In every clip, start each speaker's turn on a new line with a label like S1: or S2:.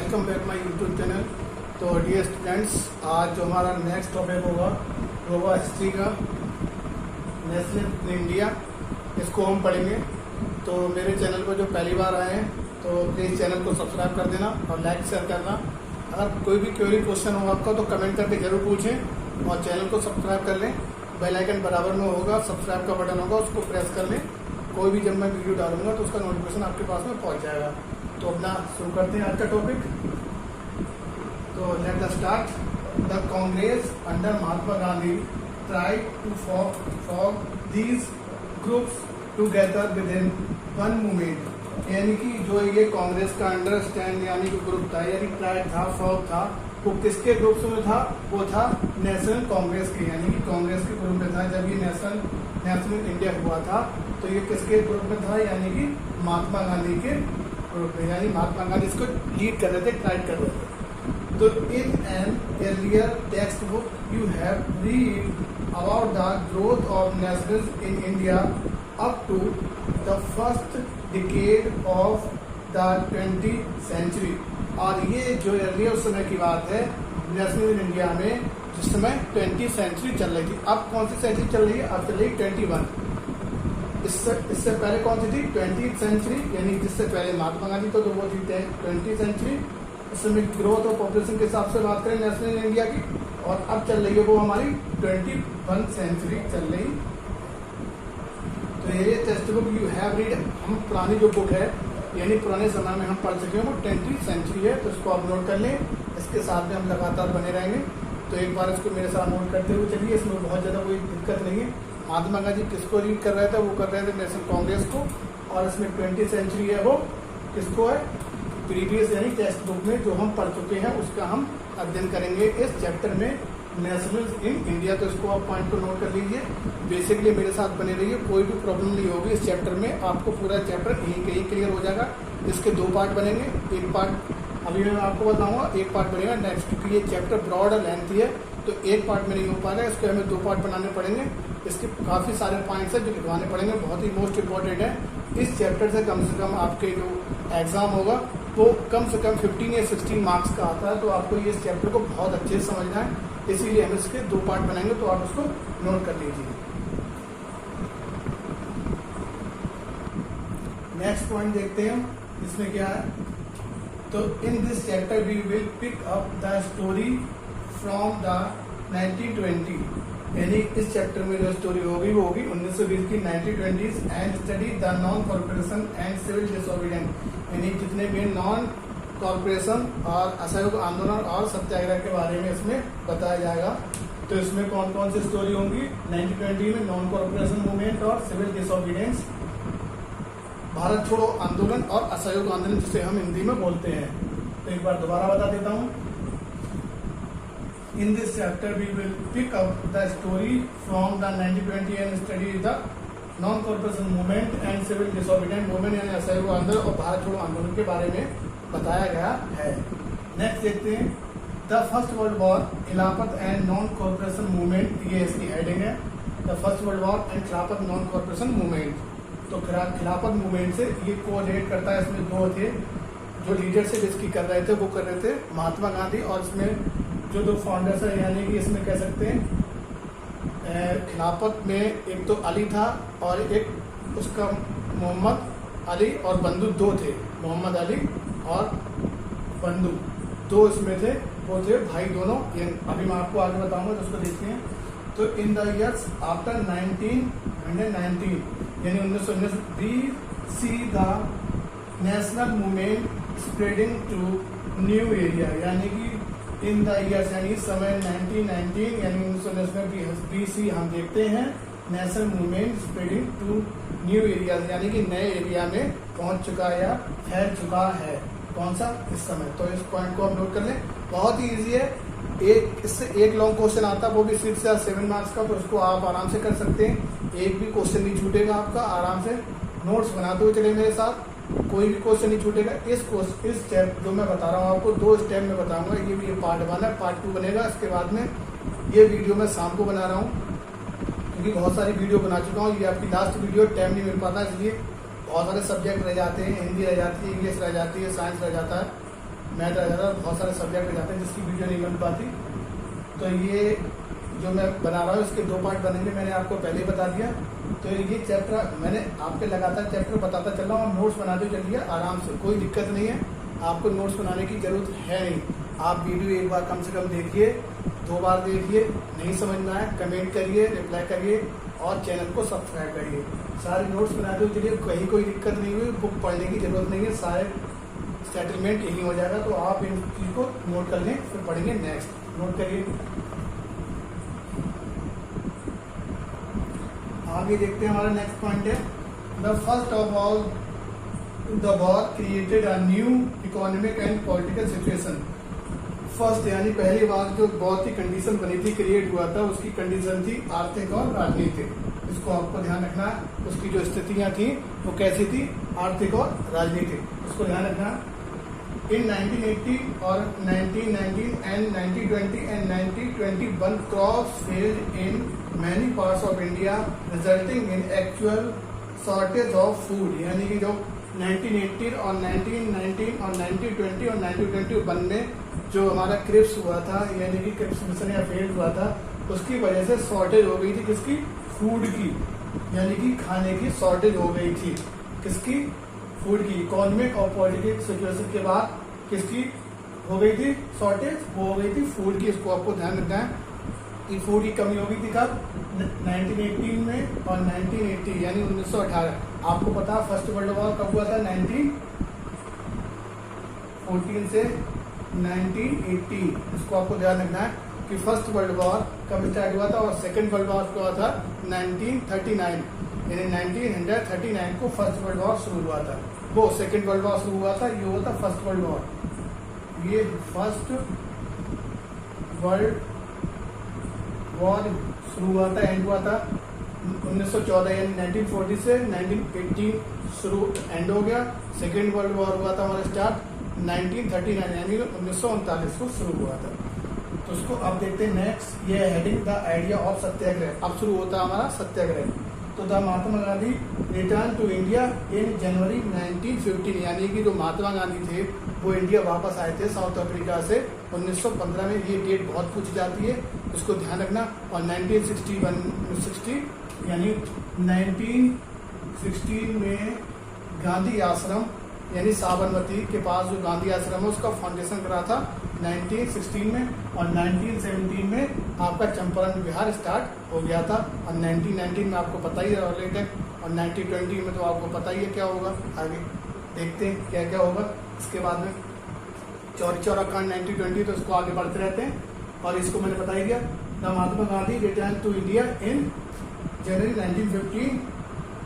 S1: Welcome back my YouTube channel. तो dear students, आज जो हमारा नेक्स्ट टॉपिक होगा वो होगा हिस्ट्री का, नेशनल इंडिया। इसको हम पढ़ेंगे। तो मेरे चैनल पर जो पहली बार आए हैं तो प्लीज़ चैनल को सब्सक्राइब कर देना और लाइक शेयर करना। अगर कोई भी क्वेरी क्वेश्चन हो आपका तो कमेंट करके जरूर पूछें और चैनल को सब्सक्राइब कर लें। बेल आइकन बराबर में होगा, सब्सक्राइब का बटन होगा, उसको प्रेस कर लें। कोई भी जब मैं वीडियो डालूंगा तो उसका नोटिफिकेशन आपके पास में पहुंच जाएगा। तो अपना शुरू करते हैं आज का टॉपिक। तो let us start. The Congress under Mahatma Gandhi tried to form these groups together with in one movement. यानी कि जो ये कांग्रेस का अंडरस्टैंड यानी कि ग्रुप था, यानी ट्राइड था, फॉर्म था, वो किसके ग्रुप्स में था? वो था नेशनल कांग्रेस के, यानी कि कांग्रेस के ग्रुप में था। जब ये नेशनल इंडिया हुआ था तो ये किसके ग्रुप में था? यानी कि महात्मा गांधी के ग्रुप में। यानी महात्मा गांधी इसको लीड कर रहे थे, गाइड कर रहे थे। तो in an earlier text book you have read about the growth of nationalism in India up to the first decade of the 20th century. और ये जो एर्लियर उस समय की बात है नेशनल इन इंडिया में, जिस समय 20th सेंचुरी चल रही थी। अब कौन सी सेंचुरी चल रही है? अब चल रही 21। इससे पहले कौन सी थी? 20th सेंचुरी, यानी जिससे पहले महात्मा गांधी तो वो थी 20th सेंचुरी। इस समय ग्रोथ और पॉपुलेशन के हिसाब से बात करें नेशनल इंडिया की, और अब चल रही है वो हमारी 21 सेंचुरी चल रही। तो ये text book you have read, हम पुरानी जो बुक है यानी पुराने समय में हम पढ़ चुके हैं वो 20th सेंचुरी है। तो इसको आप नोट कर लें, इसके साथ में हम लगातार बने रहेंगे। तो एक बार इसको मेरे साथ नोट करते हुए चलिए, इसमें बहुत ज़्यादा कोई दिक्कत नहीं है। महात्मा गांधी किसको लीड कर रहे थे? वो कर रहे थे नेशनल कांग्रेस को। और इसमें 20th सेंचुरी है वो किसको है? प्रीवियस यानी टेक्स्ट बुक में जो हम पढ़ चुके हैं उसका हम अध्ययन करेंगे इस चैप्टर में, नेशनल इन इंडिया। तो इसको आप पॉइंट को नोट कर लीजिए। बेसिकली मेरे साथ बने रहिए, कोई भी प्रॉब्लम नहीं होगी इस चैप्टर में। आपको पूरा चैप्टर यहीं क्लियर हो जाएगा। इसके 2 पार्ट बनेंगे। एक पार्ट अभी मैं आपको बताऊंगा, एक पार्ट बनेगा नेक्स्ट, क्योंकि ये चैप्टर ब्रॉड और लेंथी है तो एक पार्ट में नहीं हो पाएगा। इसको हमें 2 पार्ट बनाने पड़ेंगे। इसके काफ़ी सारे पॉइंट्स हैं जो लिखवाने पड़ेंगे, बहुत ही मोस्ट इंपॉर्टेंट है। इस चैप्टर से कम आपके जो एग्जाम होगा वो कम से कम 15 या 16 मार्क्स का आता है। तो आपको ये इस चैप्टर को बहुत अच्छे से समझना है, इसीलिए हम इसके 2 पार्ट बनाएंगे। तो आप उसको नोट कर लीजिए। नेक्स्ट पॉइंट देखते हैं इसमें क्या है। तो in this chapter we will pick up the story from the 1920, यानी इस चैप्टर में जो स्टोरी होगी वो होगी 1920 की 1920s and study the non corporation and civil disobedience, यानी जितने भी नॉन कॉर्पोरेशन और असहयोग आंदोलन और सत्याग्रह के बारे में इसमें बताया जाएगा। तो इसमें कौन कौन सी स्टोरी होंगी? 1920 में नॉन कॉर्पोरेशन मूवमेंट और सिविल डिसोबीडियंस, भारत छोड़ो आंदोलन और असहयोग आंदोलन, जिसे हम हिंदी में बोलते हैं। तो एक बार दोबारा बता देता हूँ। In this chapter, we will pick up the story from the 1920 and study the non-corporation movement and civil disobedient movement, यानी असहयोग आंदोलन और भारत छोड़ो आंदोलन के बारे में बताया गया है। नेक्स्ट देखते हैं द फर्स्ट वर्ल्ड वॉर, खिलाफत एंड नॉन कॉर्पोरेशन मूवमेंट, ये इसकी हेडिंग है। The first world war and खिलाफत नॉन कॉर्पोरेशन मूवमेंट। तो खिलाफत मूवमेंट से ये कोऑर्डिनेट करता है। इसमें 2 थे जो लीडरशिप इसकी कर रहे थे, वो कर रहे थे महात्मा गांधी, और इसमें जो 2 फाउंडर्स है, यानी कि इसमें कह सकते हैं खिलाफत में एक तो अली था और एक उसका मोहम्मद अली और बंधु 2 थे। मोहम्मद अली और बंधु 2 इसमें थे, वो थे भाई दोनों। ये अभी मैं आपको आगे बताऊंगा, तो उसको देखते हैं। तो इन द ईयर्स आफ्टर 1919, यानी 1919 we see the national movement spreading to new area, यानी कि इन द ईयर्स यानी इस समय 1919 यानी 1919 में BC हम देखते हैं national movement spreading to new areas, यानी कि नए एरिया में पहुंच चुका या फैल चुका है। कौन सा? इस समय। तो इस पॉइंट को आप नोट कर लें, बहुत ही ईजी है। इससे एक लॉन्ग क्वेश्चन आता है, वो भी 6 या 7 मार्क्स का, तो उसको आप आराम से कर सकते हैं। एक भी क्वेश्चन नहीं छूटेगा आपका। आराम से नोट्स बनाते हुए चले मेरे साथ, कोई भी क्वेश्चन नहीं छूटेगा। इस स्टेप जो मैं बता रहा हूँ आपको 2 स्टेप में बताऊंगा। ये भी पार्ट 1 है, पार्ट 2 बनेगा। इसके बाद में ये वीडियो मैं शाम को बना रहा हूँ, क्योंकि बहुत सारी वीडियो बना चुका हूँ। ये आपकी लास्ट वीडियो, टाइम नहीं मिल पाता, इसलिए बहुत सारे सब्जेक्ट रह जाते हैं। हिंदी रह जाती है, इंग्लिश रह जाती है, साइंस रह जाता है। मैथ आ जाता है, बहुत सारे सब्जेक्ट आ जाते हैं जिसकी वीडियो नहीं बन पाती। तो ये जो मैं बना रहा हूँ इसके 2 पार्ट बनेंगे, मैंने आपको पहले ही बता दिया। तो ये चैप्टर मैंने आपके लगातार चैप्टर बताता चल रहा हूँ, नोट्स बनाते चलिए आराम से, कोई दिक्कत नहीं है, आपको नोट्स बनाने की जरूरत है नहीं। आप वीडियो एक बार कम से कम देखिए, 2 बार देखिए, नहीं समझ में आए कमेंट करिए, रिप्लाई करिए और चैनल को सब्सक्राइब करिए। सारे नोट्स बनाते हुए चलिए, कहीं कोई दिक्कत नहीं हुई, बुक पढ़ने की जरूरत नहीं है, सारे सेटलमेंट यही हो जाएगा। तो आप इन चीज को नोट कर लें, फिर पढ़ेंगे नेक्स्ट। नोट करिए, आगे देखते हैं। हमारा नेक्स्ट पॉइंट है the first of all the war created a new economic and political situation. First यानी पहली बार जो वॉर की कंडीशन बनी थी, क्रिएट हुआ था, उसकी कंडीशन थी आर्थिक और राजनीतिक। इसको आपको ध्यान रखना है, उसकी जो स्थितियां थी वो कैसी थी, आर्थिक और राजनीतिक, इसको ध्यान रखना। In 1980 or 1919 and 1920 and 1921 crops failed in many parts of India, resulting in actual shortage of food। यानी कि जो 1980 और 1919 और 1920 और 1921 में जो हमारा क्रिप्स हुआ था, यानी कि क्रिप्स मिशन या फेल हुआ था, उसकी वजह से शॉर्टेज हो गई थी किसकी, फूड की, यानी कि खाने की शॉर्टेज हो गई थी, किसकी, फूड की। इकोनॉमिक और पॉलिटिकल सिचुएशन के बाद किसकी हो गई थी शॉर्टेज, वो हो गई थी फूड की। इसको आपको ध्यान रखना है कि फूड की कमी हो गई थी कब, 1918 में और 1980 यानी 1918। आपको पता फर्स्ट वर्ल्ड वॉर कब हुआ था, 1914 से 1980। इसको आपको ध्यान रखना है कि फर्स्ट वर्ल्ड वॉर कब स्टार्ट हुआ था और सेकेंड वर्ल्ड वॉर हुआ था 1939, यानी 1939 को फर्स्ट वर्ल्ड वॉर शुरू हुआ था। वो सेकेंड वर्ल्ड वॉर शुरू हुआ था, ये हुआ था फर्स्ट वर्ल्ड वॉर। ये फर्स्ट वर्ल्ड वॉर शुरू हुआ था, एंड हुआ था 1914 यानी 1940 से 1918 शुरू एंड हो गया। सेकेंड वर्ल्ड वॉर हुआ था हमारा स्टार्ट 1939 यानी 1939 को शुरू हुआ था। तो उसको अब देखते हैं नेक्स्ट। ये heading the idea of satyagraha. अब शुरू होता है हमारा सत्याग्रह। तो the Mahatma Gandhi return to India in January 1915, यानी कि जो महात्मा गांधी थे वो इंडिया वापस आए थे साउथ अफ्रीका से 1915 में। ये डेट बहुत पूछी जाती है, इसको ध्यान रखना। और 1960 यानी 1916 में गांधी आश्रम यानी साबरमती के पास जो गांधी आश्रम है उसका फाउंडेशन करा था 1916 में। और 1917 में आपका चंपारण बिहार स्टार्ट हो गया था। और 1919 में आपको पता ही है रिलेटेड, और 1920 में तो आपको पता ही है क्या होगा। आगे देखते हैं क्या क्या होगा। इसके बाद में चौरी चौरा कांड 1920, तो इसको आगे बढ़ते रहते हैं। और इसको मैंने बता ही दिया। The Mahatma Gandhi return to India in January 1915।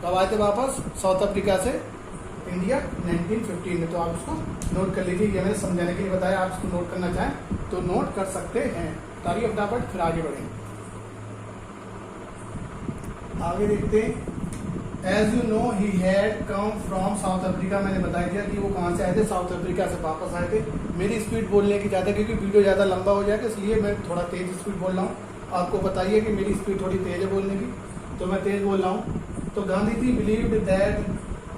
S1: कब आए थे वापस साउथ अफ्रीका से इंडिया, 1915 में। तो आप उसको नोट कर लीजिए, ये मैंने समझाने के लिए बताया। आप इसको नोट करना चाहें तो नोट कर सकते हैं। तारीफ फटाफट, फिर आगे बढ़ें। आगे देखते हैं। As you know he had come from South Africa. मैंने बता दिया कि वो कहाँ से आए थे, साउथ अफ्रीका से वापस आए थे। मेरी स्पीड बोलने की ज़्यादा, क्योंकि वीडियो ज़्यादा लंबा हो जाएगा, इसलिए मैं थोड़ा तेज स्पीड बोल रहा हूँ। आपको बताइए कि मेरी स्पीड थोड़ी तेज है बोलने की, तो मैं तेज बोल रहा हूँ। तो गांधी जी बिलीव्ड दैट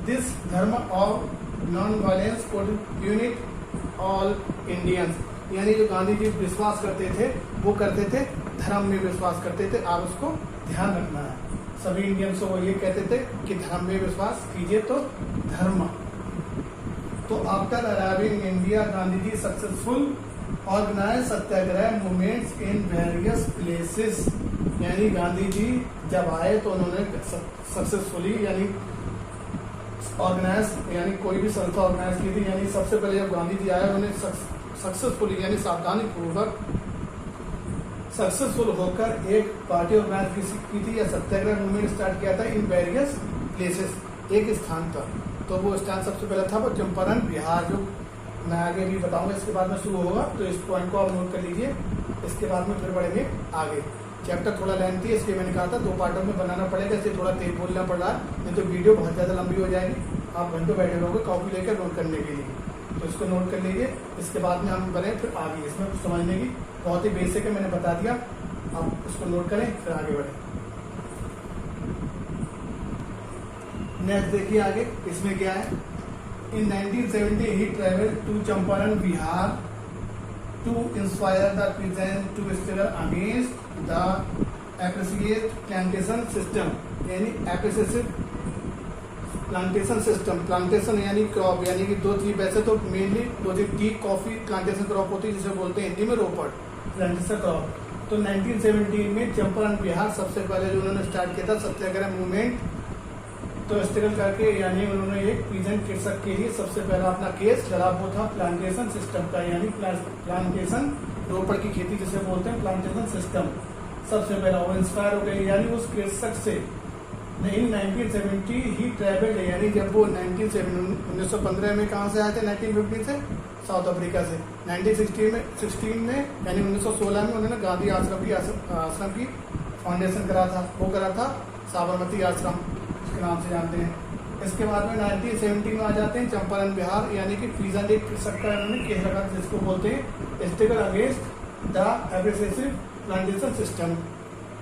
S1: दिस धर्म of non violence could unit all Indians. यानी जो गांधी जी विश्वास करते थे वो करते थे धर्म में विश्वास करते थे। आप उसको ध्यान रखना है। सभी इंडियंस को वो ये कहते थे कि धर्म में विश्वास कीजिए, तो धर्म। तो after arriving India Gandhi ji successful organise satyagraha movements in various places. यानी गांधी जी जब आए तो उन्होंने सक्सेसफुली यानी ऑर्गेनाइज यानी कोई भी संस्था ऑर्गेनाइज की थी। यानी सबसे पहले जब गांधी जी आए उन्होंने सक्सेसफुली यानी सावधानी पूर्वक सक्सेसफुल होकर एक पार्टी ऑर्गेनाइज की थी या सत्याग्रह मूवमेंट स्टार्ट किया था इन वेरियस प्लेसेस, एक स्थान पर। तो वो स्थान सबसे पहले था वो चंपारण बिहार, जो मैं आगे भी बताऊंगा। इसके बाद में शुरू होगा, तो इस पॉइंट को आप नोट कर लीजिए। इसके बाद में फिर बढ़ेंगे आगे। चैप्टर थोड़ा लेंथी है, इसलिए मैंने कहा था 2 पार्टों में बनाना पड़ेगा, इसलिए थोड़ा तेज बोलना पड़ रहा है, नहीं तो वीडियो बहुत ज़्यादा लंबी हो जाएगी। आप घंटों बैठे रहोगे कॉपी लेकर नोट करने के लिए। तो इसको नोट कर लीजिए। इसके बाद में हम बढ़े फिर आगे। इसमें कुछ समझने की बहुत ही बेसिक है, मैंने बता दिया। आप इसको नोट करें फिर आगे बढ़ें। नेक्स्ट देखिए आगे, इसमें क्या है। In 1970, he traveled to Champaran, Bihar, to inspire the peasants to struggle against the appreciate plantation system, यानी appreciate प्लांटेशन सिस्टम, प्लांटेशन यानी क्रॉप, यानी कि दो चीज, वैसे तो मेनली दो चीज, टी कॉफी प्लांटेशन क्रॉप होती है जिसे बोलते हैं हिंदी में रोपड़ प्लांटेशन क्रॉप। तो 1917 में चंपारण बिहार सबसे पहले जो उन्होंने स्टार्ट किया था सत्याग्रह मूवमेंट, तो स्ट्रगल करके यानी उन्होंने एक पीजेंट कृषक के लिए सबसे पहला अपना केस लड़ा, वो था प्लांटेशन सिस्टम का, यानी प्लांटेशन रोपड़ की खेती जिसे बोलते हैं प्लांटेशन सिस्टम। सबसे पहला वो इंस्पायर हो गए, यानी उस कृषक से इन 1970 ही ट्रेवल्ड, यानी जब वो 1915 में कहाँ से आए थे, 1950 से साउथ अफ्रीका से, 1916 में यानी 1916 में उन्होंने गांधी आश्रम की फाउंडेशन करा था, वो करा था साबरमती आश्रम के नाम से जानते हैं। इसके बाद में 1970 में आ जाते हैं चंपारण बिहार, यानी कि पीजेंट एक कृषक का उन्होंने केस रखा जिसको बोलते हैं struggle against the abrasive plantation system.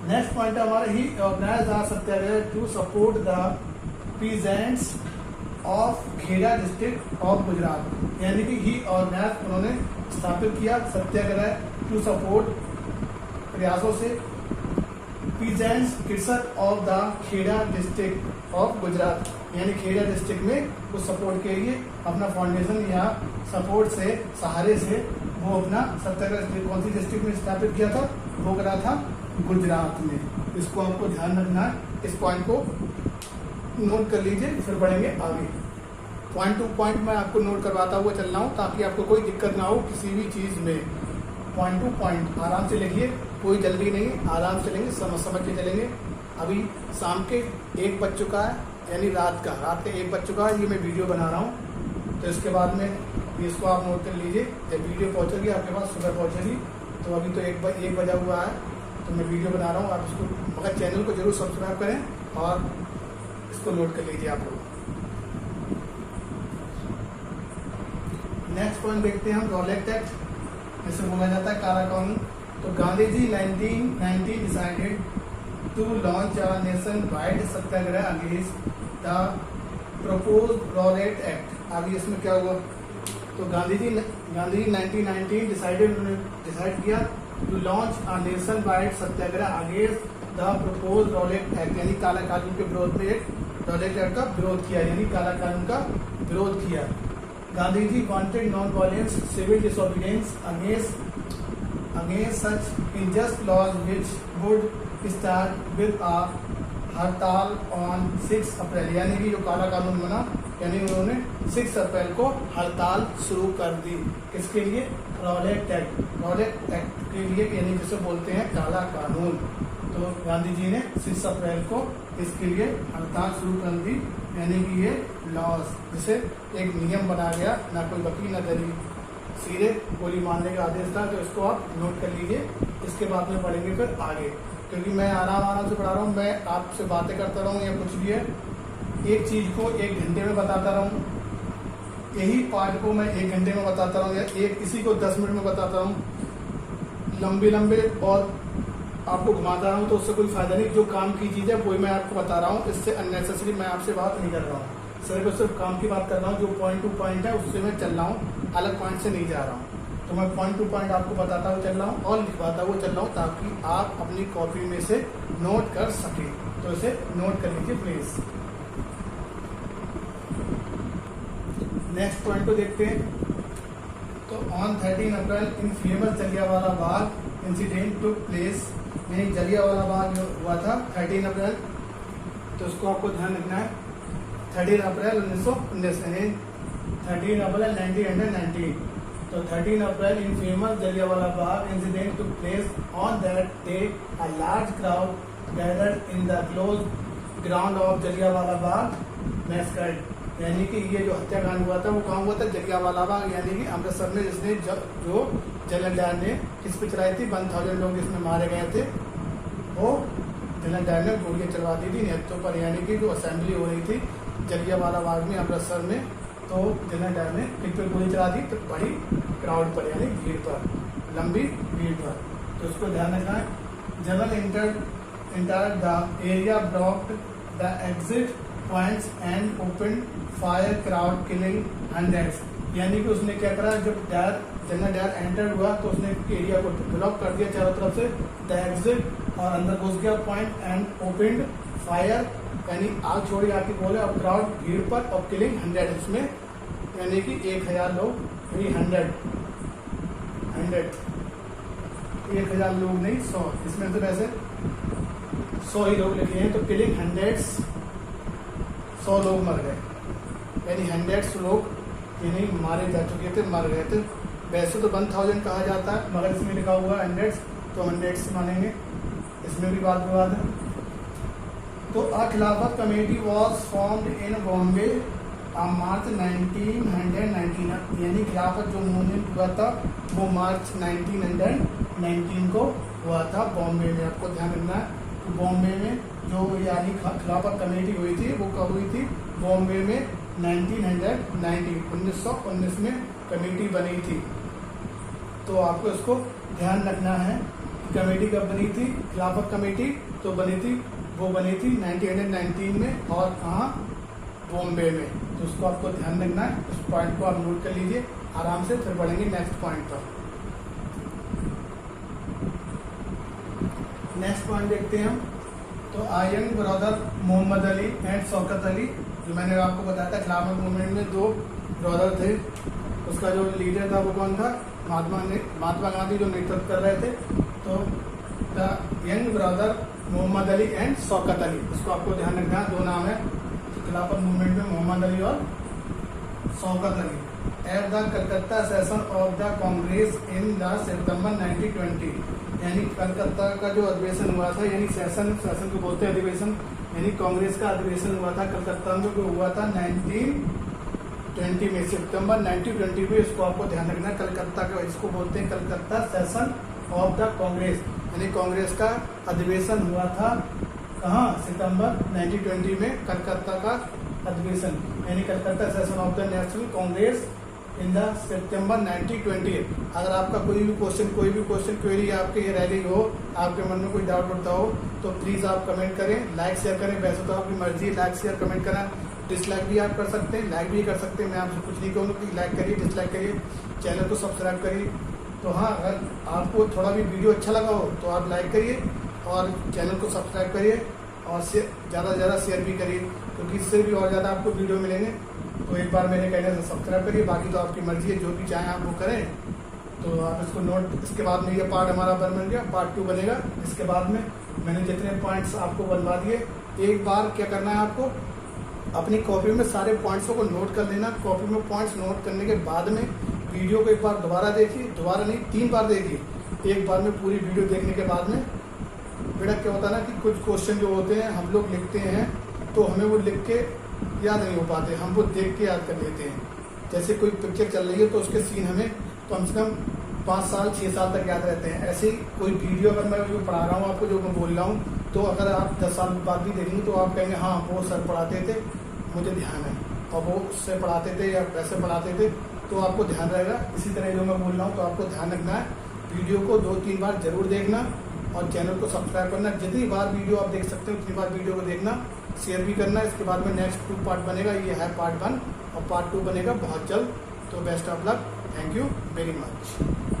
S1: Next point हमारा ही organise the satyagraha to support the peasants of Kheda district of Gujarat, यानी कि ही ऑर्गेनाइज उन्होंने स्थापित किया सत्याग्रह टू सपोर्ट प्रयासों से पीजेंट्स कृषक of the Kheda district of Gujarat, यानी खेड़ा डिस्ट्रिक्ट में वो सपोर्ट के लिए अपना फाउंडेशन या सपोर्ट से सहारे से वो अपना सत्याग्रह कौन सी डिस्ट्रिक्ट में स्थापित किया था, वो करा था गुजरात में। इसको आपको ध्यान रखना है, इस पॉइंट को नोट कर लीजिए, फिर बढ़ेंगे आगे। पॉइंट टू पॉइंट मैं आपको नोट करवाता हुआ चल रहा हूँ ताकि आपको कोई दिक्कत ना हो किसी भी चीज में। पॉइंट टू पॉइंट आराम से लिखिए, कोई जल्दी नहीं, आराम से लेंगे, समझ के चलेंगे। अभी शाम के 1 बज चुका है, यानी रात के 1 बज चुका है, ये मैं वीडियो बना रहा हूँ। तो इसके बाद में इसको आप नोट कर लीजिए, जब वीडियो पहुँचेगी आपके पास सुबह पहुँचेगी, तो अभी तो 1 बजा हुआ है, तो मैं वीडियो बना रहा हूँ, आप इसको मगर चैनल को जरूर सब्सक्राइब करें और इसको नोट कर लीजिए आप लोग। नेक्स्ट पॉइंट देखते हैं हम, रॉलेट एक्ट, जिसे बोला जाता है काला कानून। तो Gandhi ji 1990 decided to launch a nation wide satyagraha against the proposed Rowlatt Act. आगे इसमें क्या हुआ, तो गांधी जी 1990 डिसाइड किया to launch a nation wide satyagraha against the propose Rowlatt Act, यानी काला कानून के विरोध में एक रॉलेट एक्ट का विरोध किया, यानी काला कानून का विरोध किया। Gandhi ji wanted non violence civil disobedience against such unjust laws which would start with a hartal on 6 अप्रैल, यानी कि जो काला कानून बना, यानी उन्होंने 6 अप्रैल को हड़ताल शुरू कर दी। किसके लिए, रॉलेट एक्ट के लिए, यानी जिसे बोलते हैं काला कानून। तो गांधी जी ने 6 अप्रैल को इसके लिए हड़ताल शुरू कर दी, यानी कि ये लॉज, जिसे एक नियम बना गया, ना कोई वकील ना दलील, सीधे गोली मारने का आदेश था। तो इसको आप नोट कर लीजिए, इसके बाद में पढ़ेंगे फिर आगे, क्योंकि मैं आराम से पढ़ा रहा हूँ, मैं आपसे बातें करता रहूँ या कुछ भी है, एक चीज को 1 घंटे में बताता रहूँ, यही पार्ट को मैं 1 घंटे में बताता रहूँ, या इसी को 10 मिनट में बताता रहूँ, लंबे और आपको घुमाता रहा हूँ, तो उससे कोई फायदा नहीं। जो काम की चीज है वही मैं आपको बता रहा हूँ, इससे अननेसेसरी मैं आपसे बात नहीं कर रहा हूँ, सिर्फ काम की बात कर रहा हूँ। जो पॉइंट टू पॉइंट है उससे मैं चल रहा हूँ, अलग पॉइंट से नहीं जा रहा हूँ। तो मैं पॉइंट टू पॉइंट आपको बताता हुआ चल रहा हूँ और लिखवाता हुआ चल रहा हूँ, ताकि आप अपनी कॉपी में से नोट कर सके। तो इसे नोट कर लीजिए प्लीज। नेक्स्ट पॉइंट को देखते हैं। तो on 13 April in famous Jallianwala Bagh incident took place, यानी जलियांवाला बाग जो हुआ था 13 अप्रैल, तो उसको आपको ध्यान रखना है। 13 अप्रैल 1919, यानी 13 अप्रैल 1919। तो 13 April in famous Jallianwala Bagh incident took place. On that day a large crowd gathered in the close ground of Jallianwala Bagh massacre, यानी कि ये जो हत्याकांड हुआ था वो कहाँ हुआ था, जलियांवाला बाग, यानी कि अमृतसर में, जिसने जो जनरल डायर ने किस पे चलाई थी, 1000 लोग जिसमें मारे गए थे, वो जनरल डायर ने गोलियां चलवा दी थी निहत्तों पर, यानी कि जो असेंबली हो रही थी जलियांवाला बाग में अमृतसर में, तो जनरल डायर ने किस पे गोली चला दी, तो बड़ी क्राउड पर, यानी भीड़ पर, लंबी भीड़ पर। तो उसको ध्यान रखना है। General enter the area blocked the exit points and open fire crowd killing hundreds. यानी कि उसने क्या करा, जब जनरल डायर एंटर हुआ तो उसने एरिया को ब्लॉक कर दिया चारों तरफ से, द एग्जिट, और अंदर घुस गया पॉइंट एंड ओपन फायर, यानी आग छोड़ी आके बोले, और क्राउड भीड़ पर, और किलिंग 100, इसमें यानी कि 1000 लोग, 1000 लोग नहीं 100, इसमें तो वैसे 100 ही लोग लिखे हैं, तो किलिंग 100 लोग मर गए, यानी 100 लोग यानी मारे जा चुके थे, मर गए थे। वैसे तो 1000 कहा जाता है, मगर इसमें लिखा हुआ 100, तो 100 से मानेंगे, इसमें भी बात विवाद है। तो a Khilafat committee was formed in Bombay March 1919, यानी खिलाफत जो मूवमेंट हुआ था वो मार्च 1919 को हुआ था बॉम्बे में। आपको ध्यान रखना है, तो बॉम्बे में जो यानी खिलाफत कमेटी हुई थी वो कब हुई थी, बॉम्बे में 1919 में कमेटी बनी थी। तो आपको इसको ध्यान रखना है, कमेटी कब बनी थी, खिलाफत कमेटी तो बनी थी 1919 में, और कहाँ, बॉम्बे में। तो उसको आपको ध्यान रखना है, उस पॉइंट को आप नोट कर लीजिए आराम से, फिर बढ़ेंगे नेक्स्ट पॉइंट पर। नेक्स्ट पॉइंट देखते हैं हम। तो आयन ब्रदर मोहम्मद अली एंड शौकत अली, जो मैंने आपको बताया था खिलाफत मूवमेंट में 2 ब्रदर थे, उसका जो लीडर था वो कौन था, महात्मा गांधी जो नेतृत्व कर रहे थे। तो the young brother Mohammad Ali and Shaukat Ali, इसको आपको ध्यान रखना है, 2 नाम है खिलाफत मूवमेंट में, मोहम्मद अली और Shaukat Ali. At the Calcutta session of the Congress in the September 1920, यानी कलकत्ता का जो अधिवेशन हुआ था, यानी सेशन को बोलते हैं अधिवेशन, यानी कांग्रेस का अधिवेशन हुआ था कलकत्ता में, जो हुआ था 1920 में, सितंबर 1920 में। इसको आपको ध्यान रखना है, कलकत्ता का इसको बोलते हैं Calcutta session of the Congress, यानी कांग्रेस का अधिवेशन हुआ था कहाँ, सितंबर 1920 में कलकत्ता का अधिवेशन, यानी Calcutta session of the national Congress in the September 1920। अगर आपका कोई भी क्वेश्चन क्वेरी आपके ये रह गई हो, आपके मन में कोई डाउट उठता हो, तो प्लीज़ आप कमेंट करें, लाइक शेयर करें। वैसे तो आपकी मर्जी है, लाइक शेयर कमेंट करना, डिसलाइक भी आप कर सकते हैं, लाइक भी कर सकते हैं, मैं आपसे कुछ नहीं कहूँगा कि लाइक करिए डिसलाइक करिए, चैनल को सब्सक्राइब करिए। तो हाँ, अगर आपको थोड़ा भी वीडियो अच्छा लगा हो तो आप लाइक करिए और चैनल को सब्सक्राइब करिए, और ज़्यादा से ज़्यादा शेयर भी करिए, क्योंकि इससे भी और ज़्यादा आपको वीडियो मिलेंगे। तो एक बार मेरे कहने से सब्सक्राइब करिए, बाकी तो आपकी मर्जी है, जो भी चाहें आप वो करें। तो आप इसको नोट, इसके बाद में ये पार्ट हमारा बन गया, पार्ट 2 बनेगा। इसके बाद में मैंने जितने पॉइंट्स आपको बनवा दिए, एक बार क्या करना है आपको, अपनी कॉपी में सारे पॉइंट्सों को नोट कर लेना। कॉपी में पॉइंट्स नोट करने के बाद में वीडियो को एक बार दोबारा देखिए, दोबारा नहीं 3 बार देखिए। एक बार में पूरी वीडियो देखने के बाद में बेटा क्या होता है ना कि कुछ क्वेश्चन जो होते हैं हम लोग लिखते हैं तो हमें वो लिख के याद नहीं हो पाते, हम वो देख के याद कर लेते हैं। जैसे कोई पिक्चर चल रही है तो उसके सीन हमें कम से कम 5 साल 6 साल तक याद रहते हैं। ऐसे ही कोई वीडियो अगर मैं जो पढ़ा रहा हूँ आपको, जो मैं बोल रहा हूँ, तो अगर आप 10 साल बाद भी देखेंगे तो आप कहेंगे हाँ वो सर पढ़ाते थे, मुझे ध्यान है, और वो उससे पढ़ाते थे या वैसे पढ़ाते थे, तो आपको ध्यान रहेगा। इसी तरह जो मैं बोल रहा हूँ तो आपको ध्यान रखना है, वीडियो को 2-3 बार जरूर देखना और चैनल को सब्सक्राइब करना। जितनी बार वीडियो आप देख सकते हो उतनी बार वीडियो को देखना, शेयर भी करना। इसके बाद में नेक्स्ट 2 पार्ट बनेगा, ये है पार्ट 1 और पार्ट 2 बनेगा बहुत जल्द। तो best of luck, thank you very much.